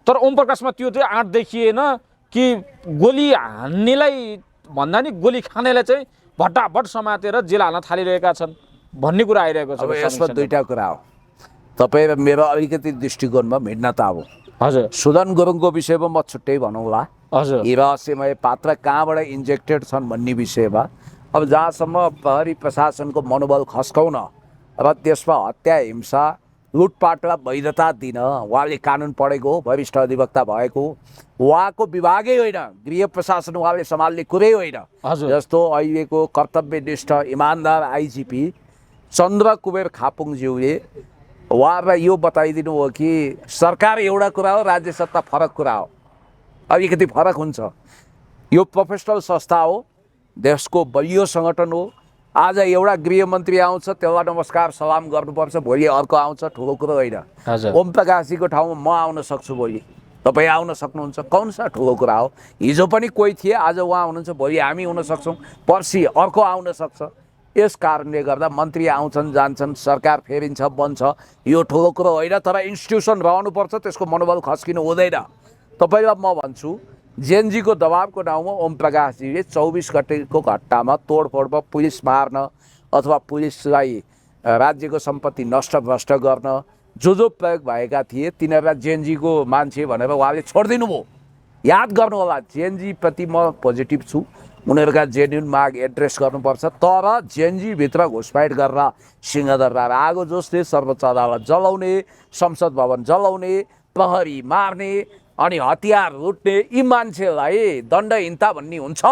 B: तर ओम प्रकाशमा त्यो चाहिँ आँट देखिएन कि गोली हान्नेलाई भन्दा नि गोली खानेलाई चाहिँ भट्टाभट समातेर जेल हाल्न थालिरहेका छन् भन्ने कुरा आइरहेको छ।
C: अब यसमा दुईटा कुरा हो, तपाईँ र मेरो अलिकति दृष्टिकोणमा भिन्नता हो।
B: हजुर,
C: सुदन गुरुङको विषयमा म छुट्टै भनौँला।
B: हजुर,
C: यी रहस्यमय पात्र कहाँबाट इन्जेक्टेड छन् भन्ने विषयमा अब जहाँसम्म प्रहरी प्रशासनको मनोबल खस्काउन र त्यसमा हत्या, हिंसा, लुटपाटलाई वैधता दिन उहाँले कानुन पढेको हो, वरिष्ठ अधिवक्ता भएको उहाँको विभागै होइन, गृह प्रशासन उहाँले सम्हाल्ने कुरै होइन। जस्तो अहिलेको कर्तव्यनिष्ठ इमान्दार आइजिपी चन्द्र कुबेर खापुङज्यूले उहाँलाई यो बताइदिनु हो कि सरकार एउटा कुरा हो, राज्य सत्ता फरक कुरा हो, अलिकति फरक हुन्छ। यो प्रोफेसनल संस्था हो, देशको बलियो सङ्गठन हो, आज एउटा गृहमन्त्री आउँछ त्यसलाई नमस्कार सलाम गर्नुपर्छ, भोलि अर्को आउँछ, ठुलो कुरो होइन।
B: हजुर।
C: ओम प्रकाशजीको ठाउँमा म आउन सक्छु, भोलि तपाईँ आउन सक्नुहुन्छ, कौन सा ठुलो कुरा हो? हिजो पनि कोही थिए, आज उहाँ हुनुहुन्छ, भोलि हामी हुन सक्छौँ, पर्सि अर्को आउन सक्छ। यस कारणले गर्दा मन्त्री आउँछन् जान्छन्, सरकार फेरिन्छ बन्छ, यो ठुलो कुरो होइन। तर इन्स्टिट्युसन रहनुपर्छ, त्यसको मनोबल खस्किनु हुँदैन। तपाईँलाई म भन्छु, जेएनजीको दबावको नाउँमा ओम प्रकाशजीले 24 गतेको घटनामा तोडफोडमा पुलिस मार्न अथवा पुलिसलाई राज्यको सम्पत्ति नष्ट भ्रष्ट गर्न जो प्रयोग भएका थिए तिनीहरूलाई जेएनजीको मान्छे भनेर उहाँले छोडिदिनु भयो। याद गर्नु होला, जेएनजीप्रति म पोजिटिभ छु, उनीहरूका जेन्युन माग एड्रेस गर्नुपर्छ। तर जेएनजीभित्र घुसपैठ गरेर सिंहदरबार आगो जसले सर्वोच्च अदालत जलाउने, संसद भवन जलाउने, प्रहरी मार्ने अनि हतियार लुट्ने यी मान्छेलाई दण्डहीनता भन्ने हुन्छ।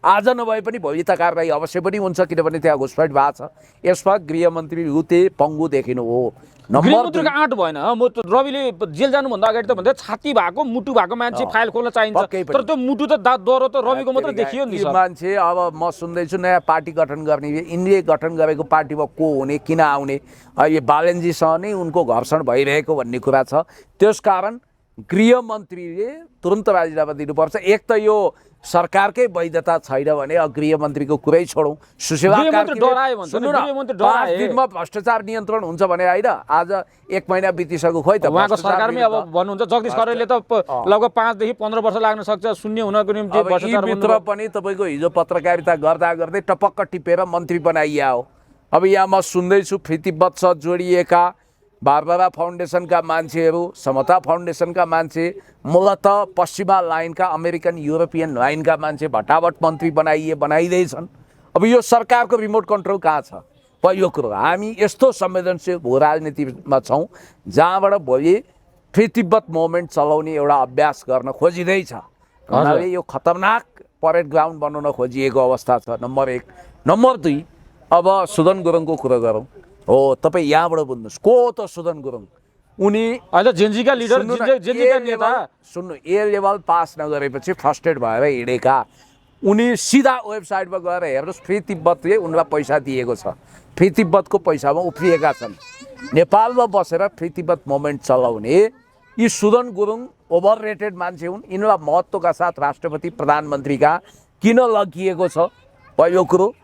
C: आज नभए पनि भोलि त कारबाही अवश्य पनि हुन्छ, किनभने त्यहाँ घुसपैठ भएको छ। यसमा गृहमन्त्री लुते पङ्गु देखिनु हो।
B: गृहमन्त्रीको आँट भएन। म त रविले जेल जानुभन्दा अगाडि त भन्दै छाती भएको मुटु भएको मान्छे फाइल खोल्न चाहिन्छ, तर त्यो मुटु त दह्रो त रविको मात्र देखियो नि।
C: मान्छे अब म सुन्दैछु नयाँ पार्टी गठन गर्ने, यिनले गठन गरेको पार्टीमा को हुने, किन आउने, यो बालनजीसँग नै उनको घर्षण भइरहेको भन्ने कुरा छ। त्यसकारण गृहमन्त्रीले तुरुन्त राजीनामा दिनुपर्छ। एक त यो सरकारकै वैधता छैन भने गृहमन्त्रीको कुरै छोडौँ। सुशीला कार्कीले सुन्नु न, 5 दिनमा भ्रष्टाचार नियन्त्रण हुन्छ भने होइन, आज 1 महिना बितिसक्यो, खोइ त
B: उहाँको सरकारमै अब भन्नुहुन्छ जगदीश खरेलले त लगभग 5 देखि 15 वर्ष लाग्न सक्छ शून्य हुनको निम्ति भ्रष्टाचार
C: भित्र पनि तपाईँको हिजो पत्रकारिता गर्दा गर्दै टपक्क टिपेर मन्त्री बनाइया हो। अब यहाँ म सुन्दैछु प्रीतिबद्धसँग जोडिएका बारबारा फाउन्डेसनका मान्छेहरू, समता फाउन्डेसनका मान्छे, मूलतः पश्चिमा लाइनका अमेरिकन युरोपियन लाइनका मान्छे भटाभट मन्त्री बनाइँदैछन्। अब यो सरकारको रिमोट कन्ट्रोल कहाँ छ? पहिलो कुरो, हामी यस्तो संवेदनशील भू राजनीतिमा छौँ जहाँबाट भोलि प्रीतिबद्ध मोमेन्ट चलाउने एउटा अभ्यास गर्न खोजिँदैछ। हुनाले यो खतरनाक परेड ग्राउन्ड बनाउन खोजिएको अवस्था छ, नम्बर 1। नम्बर 2, अब सुदन गुरुङको कुरो गरौँ। हो, तपाईँ यहाँबाट बुझ्नुहोस्, को त सुदन गुरुङ? उनी
B: अहिले जेएनजीका लिडर, जेएनजीका नेता।
C: सुन्नु, ए लेभल पास नगरेपछि फ्रस्ट्रेट भएर हिँडेका उनी सिधा वेबसाइटमा गएर हेर्नुहोस्, फ्री तिब्बतले उनलाई पैसा दिएको छ, फ्री तिब्बतको पैसामा उफ्रिएका छन्। नेपालमा बसेर फ्री तिब्बत मोमेन्ट चलाउने यी सुदन गुरुङ ओभर रेटेड मान्छे हुन्। यिनलाई महत्त्वका साथ राष्ट्रपति प्रधानमन्त्रीका किन लगिएको छ? पहिलो कुरो।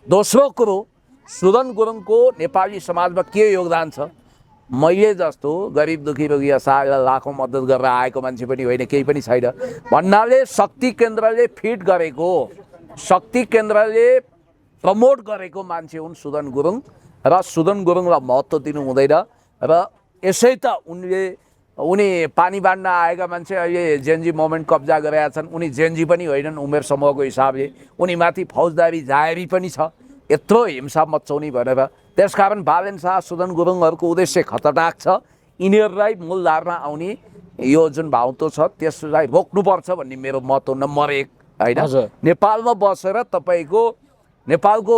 C: दोस्रो कुरो, सुदन गुरुङको नेपाली समाजमा के योगदान छ? मैले जस्तो गरिब दुखी रोगी असहायलाई लाखौँ मद्दत गरेर आएको मान्छे पनि होइन, केही पनि छैन भन्नाले शक्ति केन्द्रले फिट गरेको, शक्ति केन्द्रले प्रमोट गरेको मान्छे हुन् सुदन गुरुङ। र सुदन गुरुङलाई महत्त्व दिनु हुँदैन। र यसै त उनी पानी बाँड्न आएका मान्छे अहिले जेएनजी मोमेन्ट कब्जा गरेका छन्। उनी जेएनजी पनि होइनन् उमेर समूहको हिसाबले, उनी माथि फौजदारी जाहेरी पनि छ, यत्रो हिंसा मचाउने भनेर। त्यसकारण बालेन शाह, सुदन गुरुङहरूको उद्देश्य खतरनाक छ। यिनीहरूलाई मूलधारमा आउने यो जुन भाउतो छ त्यसलाई रोक्नुपर्छ भन्ने मेरो मत हो, नम्बर 1 होइन। नेपालमा बसेर तपाईँको नेपालको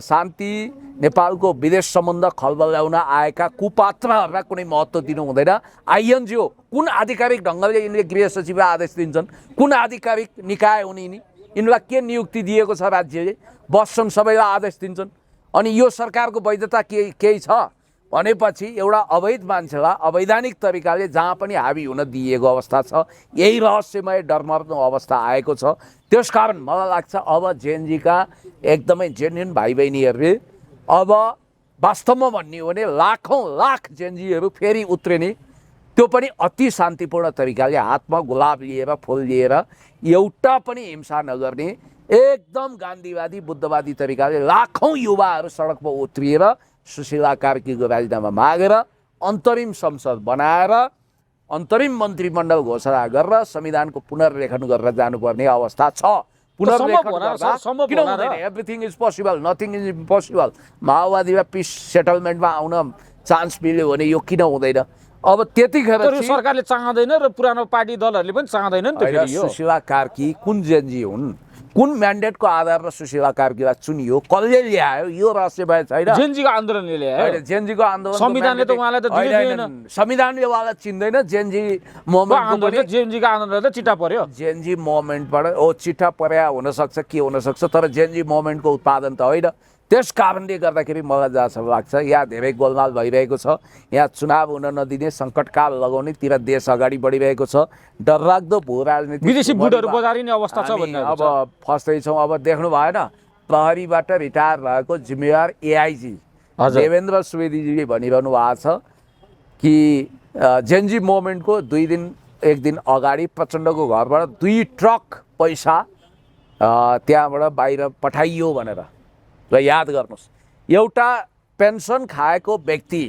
C: शान्ति, नेपालको विदेश सम्बन्ध खलबल ल्याउन आएका कुपात्रहरूलाई कुनै महत्त्व दिनु हुँदैन। आइएनजिओ कुन आधिकारिक ढङ्गले यिनले गृह सचिवलाई आदेश दिन्छन्? कुन आधिकारिक निकाय हुन् यिनी? यिनलाई के नियुक्ति दिएको छ राज्यले? बस्छन्, सबैलाई आदेश दिन्छन्। अनि यो सरकारको वैधता केही छ भनेपछि एउटा अवैध मान्छेलाई अवैधानिक तरिकाले जहाँ पनि हावी हुन दिएको अवस्था छ। यही रहस्यमय डरमर्दो अवस्था आएको छ। त्यसकारण मलाई लाग्छ अब जेएनजीका एकदमै जेन्युन भाइ बहिनीहरूले अब वास्तवमा भन्ने हो भने लाखौँ लाख जेएनजीहरू फेरि उत्रिने, त्यो पनि अति शान्तिपूर्ण तरिकाले, हातमा गुलाब लिएर फुल लिएर, एउटा पनि हिंसा नगर्ने, एकदम गान्धीवादी बुद्धवादी तरिकाले लाखौँ युवाहरू सडकमा उत्रिएर सुशीला कार्कीको राजीनामा मागेर अन्तरिम संसद बनाएर अन्तरिम मन्त्रीमण्डल घोषणा गरेर संविधानको पुनर्लेखन गरेर जानुपर्ने अवस्था छ। Everything is possible, nothing is impossible. माओवादीमा पिस सेटलमेन्टमा आउन चान्स मिल्यो भने यो किन हुँदैन? अब त्यतिखेर
B: सरकारले चाहँदैन र पुरानो पार्टी दलहरूले पनि चाहँदैन नि त।
C: सुशीला कार्की कुन जेएनजी हुन्? कुन म्यान्डेटको आधारमा सुशीला कार्कीलाई चुनियो? कसले ल्यायो? यो रहस्यमय छैन।
B: जेएनजीको आन्दोलनले ल्यायो।
C: जेएनजीको आन्दोलन,
B: संविधानले त उहाँलाई त दिँदैन।
C: संविधानले उहाँलाई चिन्दैन। जेएनजी मोमेन्ट,
B: जेएनजीको आन्दोलन त चिट्टा पर्यो।
C: जेएनजी मोमेन्टबाट चिट्टा पर्या हुनसक्छ, के हुनसक्छ, तर जेएनजी मोमेन्टको उत्पादन त होइन। त्यस कारणले गर्दाखेरि मलाई जहाँसम्म लाग्छ यहाँ धेरै गोलमाल भइरहेको छ। यहाँ चुनाव हुन नदिने, सङ्कटकाल लगाउनेतिर देश अगाडि बढिरहेको छ। डरलाग्दो भू राजनीति,
B: विदेशी बुटहरू बजारिने अवस्था छ भन्ने
C: अब फस्दैछौँ। अब देख्नु भएन, प्रहरीबाट रिटायर भएको जिम्मेवार एआइजी देवेन्द्र सुवेदीजीले भनिरहनु भएको छ कि जेनजी मोमेन्टको 1 दिन अगाडि प्रचण्डको घरबाट 2 ट्रक पैसा त्यहाँबाट बाहिर पठाइयो भनेर। र याद गर्नुहोस्, एउटा पेन्सन खाएको व्यक्ति,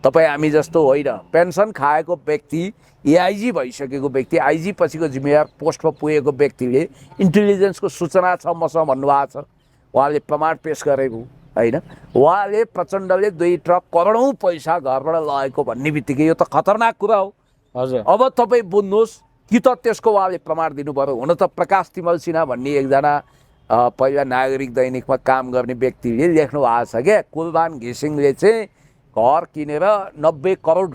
C: तपाईँ हामी जस्तो होइन, पेन्सन खाएको व्यक्ति, एआइजी भइसकेको व्यक्ति, आइजी पछिको जिम्मेवार पोस्टमा पुगेको व्यक्तिले इन्टेलिजेन्सको सूचना छ मसँग भन्नुभएको छ। उहाँले प्रमाण पेश गरेको होइन। उहाँले प्रचण्डले 2 ट्रक करोडौँ पैसा घरबाट लगेको भन्ने बित्तिकै यो त खतरनाक कुरा हो।
B: हजुर,
C: अब तपाईँ बुझ्नुहोस् कि त त्यसको उहाँले प्रमाण दिनु पर्यो। हुन त प्रकाश तिमल सिन्हा भन्ने एकजना पहिला नागरिक दैनिकमा काम गर्ने व्यक्तिले लेख्नु भएको छ क्या, कुलमान घिसिङले चाहिँ घर किनेर 90 करोड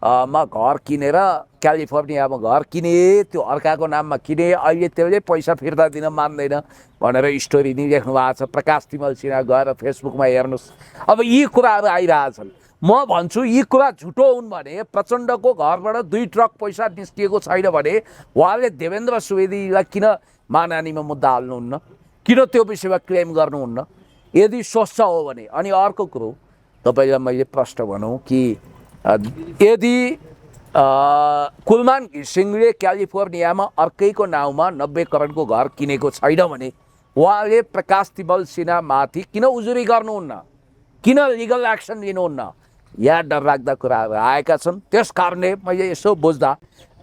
C: मा घर किनेर क्यालिफोर्नियामा घर किने, त्यो अर्काको नाममा किने, अहिले त्यसले पैसा फिर्ता दिन मान्दैन भनेर स्टोरी नि लेख्नु भएको छ। प्रकाश तिमल सिन्हा गएर फेसबुकमा हेर्नुहोस्। अब यी कुराहरू आइरहेछन्। म भन्छु यी कुरा झुटो हुन् भने प्रचण्डको घरबाट 2 ट्रक पैसा निस्किएको छैन भने उहाँले देवेन्द्र सुवेदीलाई किन मानहानीमा मुद्दा हाल्नुहुन्न, किन त्यो विषयमा क्लेम गर्नुहुन्न यदि स्वस्थ हो भने। अनि अर्को कुरो तपाईँलाई मैले प्रश्न भनौँ कि यदि कुलमान घिसिङले क्यालिफोर्नियामा अर्कैको नाउँमा 90 करोडको घर किनेको छैन भने उहाँले प्रकाश तिमल सिन्हामाथि किन उजुरी गर्नुहुन्न, किन लिगल एक्सन लिनुहुन्न? यहाँ डरलाग्दा कुराहरू आएका छन्। त्यस कारणले मैले यसो बुझ्दा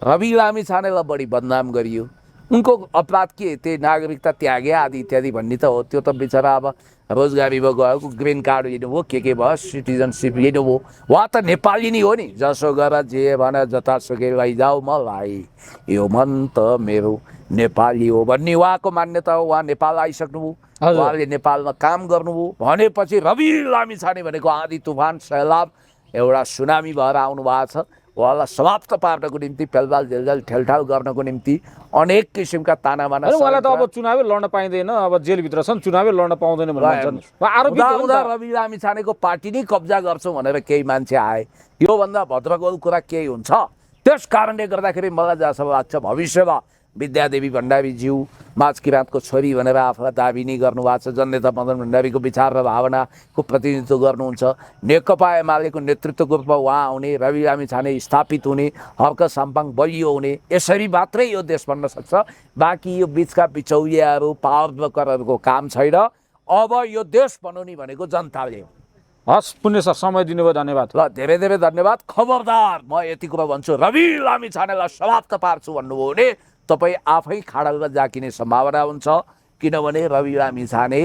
C: रवि लामिछानेलाई बढी बदनाम गरियो। उनको अपराध के, त्यही नागरिकता त्यागे आदि इत्यादि भन्ने त हो। त्यो त बिचरा अब रोजगारीमा गएको, ग्रिन कार्ड लिनुभयो, के भयो, सिटिजनसिप लिनुभयो। उहाँ त नेपाली नै हो नि। जसो गर जे भन जतासुकै लैजाऊ मलाई, यो मन त मेरो नेपाली हो भन्ने उहाँको मान्यता हो। उहाँ नेपाल आइसक्नुभयो, उहाँले नेपालमा काम गर्नुभयो भनेपछि रवि लामिछाने भनेको आँधी तुफान सैलाब एउटा सुनामी भएर आउनु भएको छ। उहाँलाई समाप्त पार्नको निम्ति, पेलबाल जेलजाल ठेलठाल गर्नको निम्ति अनेक किसिमका तानाबाना।
B: उहाँलाई त अब चुनावै लड्न पाइँदैन, अब जेलभित्र छन्, चुनावै लड्न पाउँदैन भन्छन्।
C: रवि लामिछानेको पार्टी नै कब्जा गर्छौँ भनेर केही मान्छे आए। योभन्दा भद्रगोल कुरा केही हुन्छ? त्यस कारणले गर्दाखेरि मलाई जहाँसम्म लाग्छ भविष्यमा विद्यादेवी भण्डारीज्यू माझ किराँतको छोरी भनेर आफूलाई दाबी नै गर्नुभएको छ। जननेता मदन भण्डारीको विचार र भावनाको प्रतिनिधित्व गर्नुहुन्छ। नेकपा एमालेको नेतृत्वको रूपमा उहाँ आउने, रवि लामिछाने स्थापित हुने, हर्क साम्पाङ बलियो हुने, यसरी मात्रै यो देश बन्न सक्छ। बाँकी यो बिचका बिचौलियाहरू, पावर ब्रोकरहरूको काम छैन। अब यो देश बनाउने भनेको जनताले हो।
B: हस् पुण्य सर, समय दिनुभयो, धन्यवाद।
C: ल धेरै धेरै धन्यवाद। खबरदार म यति कुरा भन्छु, रवि लामिछानेलाई समाप्त पार्छु भन्नुभयो भने तपाईँ आफै खाडलमा जाकिने सम्भावना हुन्छ। किनभने रवि लामिछाने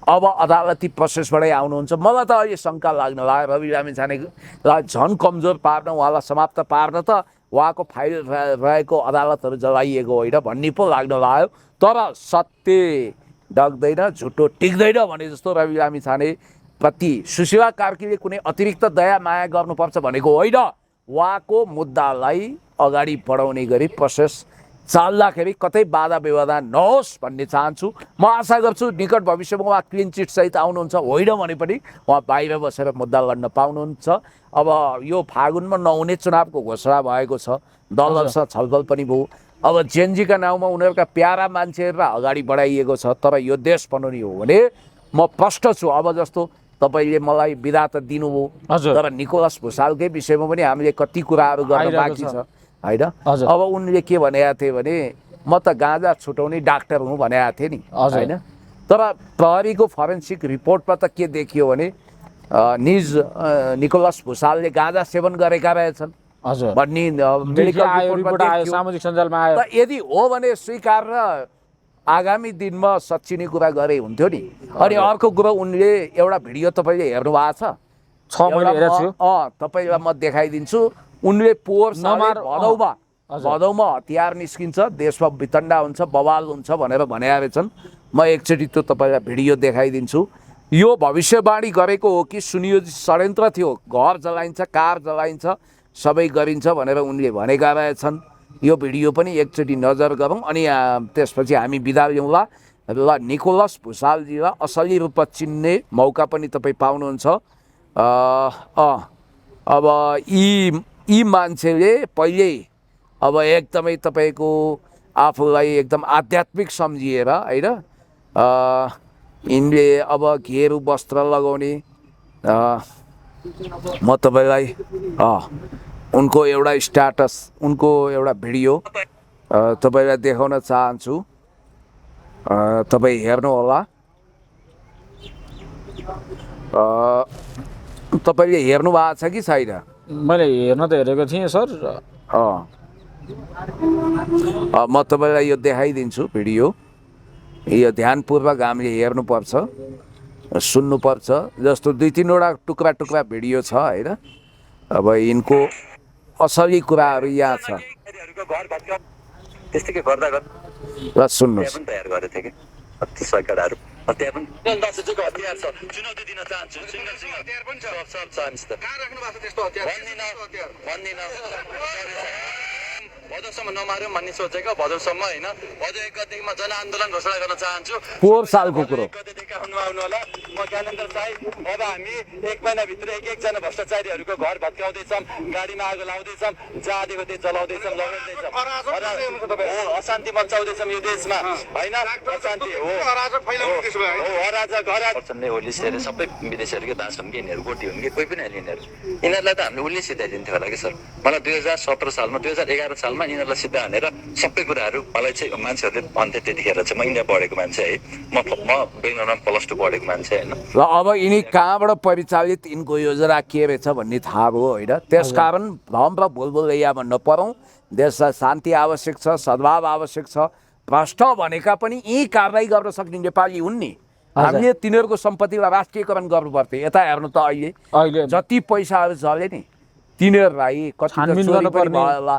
C: अब अदालती प्रोसेसबाटै आउनुहुन्छ। मलाई त अहिले शङ्का लाग्न लाग्यो, रवि लामिछानेलाई झन् कमजोर पार्न, उहाँलाई समाप्त पार्न त उहाँको फाइल रहेको अदालतहरू जलाइएको होइन भन्ने पो लाग्न लाग्यो। तर सत्य डग्दैन, झुटो टिक्दैन भने जस्तो रवि लामिछाने प्रति सुशीला कार्कीले कुनै अतिरिक्त दया माया गर्नुपर्छ भनेको होइन। उहाँको मुद्दालाई अगाडि बढाउने गरी प्रोसेस चाल्दाखेरि कतै बाधा व्यवधान नहोस् भन्ने चाहन्छु। म आशा गर्छु निकट भविष्यमा उहाँ क्लिन चिट सहित आउनुहुन्छ। होइन भने पनि उहाँ बाहिर बसेर मुद्दा लड्न पाउनुहुन्छ। अब यो फागुनमा नहुने चुनावको घोषणा भएको छ, दलहरूसँग छलफल पनि भयो। अब जेएनजीका नाउँमा उनीहरूका प्यारा मान्छेहरूलाई अगाडि बढाइएको छ। तर यो देश बनाउने हो भने म प्रष्ट छु। अब जस्तो तपाईँले मलाई बिदा त दिनुभयो, तर निकोलस भुसालकै विषयमा पनि हामीले कति कुराहरू गर्न बाँकी छ होइन। अब उनले के भनेका थिए भने म त गाँजा छुटाउने डाक्टर हुँ भनेका थिएँ नि होइन। तर प्रहरीको फरेन्सिक रिपोर्टमा त के देखियो भने निकोलस भुसालले गाँजा सेवन गरेका रहेछन् भन्ने मेडिकल रिपोर्टमा आयो,
B: सामाजिक सञ्जालमा आयो।
C: यदि हो भने स्वीकार र आगामी दिनमा सच्चिने कुरा गरे हुन्थ्यो नि। अनि अर्को कुरो, उनले एउटा भिडियो तपाईँले हेर्नु भएको छ?
B: 6 मैले हेरेको छु।
C: तपाईँलाई म देखाइदिन्छु। उनले पोहोर भदौमा हतियार निस्किन्छ, देशमा वितण्डा हुन्छ, बवाल हुन्छ भनेर भनेका रहेछन्। म एकचोटि त्यो तपाईँलाई भिडियो देखाइदिन्छु। यो भविष्यवाणी गरेको हो कि सुनियोजित षड्यन्त्र थियो, घर जलाइन्छ, कार जलाइन्छ, सबै गरिन्छ भनेर उनले भनेका रहेछन्। यो भिडियो पनि एकचोटि नजर गरौँ अनि त्यसपछि हामी बिदा लिउँला। र निकोलस भुसालजीलाई असली रूपमा चिन्ने मौका पनि तपाईँ पाउनुहुन्छ। अब यी मान्छेले पहिल्यै अब एकदमै तपाईँको आफूलाई एकदम आध्यात्मिक सम्झिएर होइन यिनले अब घेरू वस्त्र लगाउने म तपाईँलाई उनको एउटा स्ट्याटस उनको एउटा भिडियो तपाईँलाई देखाउन चाहन्छु। तपाईँ हेर्नुहोला। तपाईँले हेर्नु भएको छ कि छैन?
B: मैले हेर्न त हेरेको थिएँ सर।
C: म तपाईँलाई यो देखाइदिन्छु भिडियो। यो ध्यानपूर्वक हामीले हेर्नुपर्छ, सुन्नुपर्छ। जस्तो 2-3वटा टुक्रा भिडियो छ होइन। अब यिनको असली कुराहरू यहाँ छ
D: त्यस्तै गर्दा
C: र सुन्नुहोस्।
D: तयार गरेको थिएँ कि अति सैकडाहरू त्यहाँ पनि दसैँको हतियार छ। चुनौती दिन चाहन्छु। सिङ्गल हतियार पनि छ। सब चाहन्छ त कहाँ राख्नु भएको छ त्यस्तो हतियार? भन्दिन भदौसम्म नमार्यो भन्ने सोचेको। भदौसम्म होइन, भदौ 1 गतेमा जनआन्दोलन घोषणा गर्न चाहन्छु।
C: 4 सालको कुरो।
D: 1 गतेदेखि आउनु होला। म ज्ञानेन्द्र साई। अब हामी 1 महिनाभित्र एक-एकजना भ्रष्टाचारीहरूको घर भत्काउँदैछौँ, गाडीमा आगो लाउँदैछौँ, जहाँ देख्यो त्यही जलाउँदैछौँ, लगाउँदैछौँ। अशान्ति मचाउँदैछौँ यो देशमा होइन। अशान्ति हो, अराजक ओली सेरे सबै विदेशीहरूकै दास हुन् कि यिनीहरू गोटी हुन् कि कोही पनि होइन। यिनीहरूलाई त हामीले उसले सिधाइदिन्थ्यो होला कि सर। मलाई 2017 सालमा 2011 सालमा यिनीहरूलाई सिधा हानेर सबै कुराहरू मलाई चाहिँ मान्छेहरूले भन्थे त्यतिखेर चाहिँ। म इन्डिया पढेको मान्छे है, म बेङ्गलोरमा +2 पढेको मान्छे होइन।
C: र अब यिनी कहाँबाट परिचालित यिनको योजना के रहेछ भन्ने थाहा भयो होइन। त्यसकारण भ्रम र भुलभुलैयामा नपरौँ। देशलाई शान्ति आवश्यक छ, सद्भाव आवश्यक छ। भ्रष्ट भनेका पनि यी कारवाही गर्न सक्ने नेपाली हुन् नि। हामीले तिनीहरूको सम्पत्तिलाई राष्ट्रियकरण गर्नुपर्थ्यो। यता हेर्नु त अहिले जति पैसाहरू चले नि तिनीहरूलाई कति चोरी पनि भयो होला।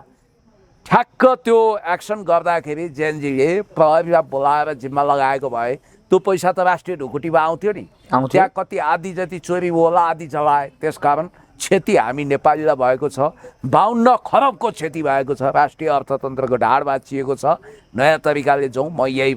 C: ठ्याक्क त्यो एक्सन गर्दाखेरि जेएनजीले प्रहरीलाई बोलाएर जिम्मा लगाएको भए त्यो पैसा त राष्ट्रिय ढुकुटीमा आउँथ्यो नि। त्यहाँ कति आधी जति चोरी होला, आधी जलाए। त्यसकारण क्षति हामी नेपालीलाई भएको छ। 52 खरबको क्षति भएको छ। राष्ट्रिय अर्थतन्त्रको ढाड भाँचिएको छ। नयाँ तरिकाले जाउँ, म यही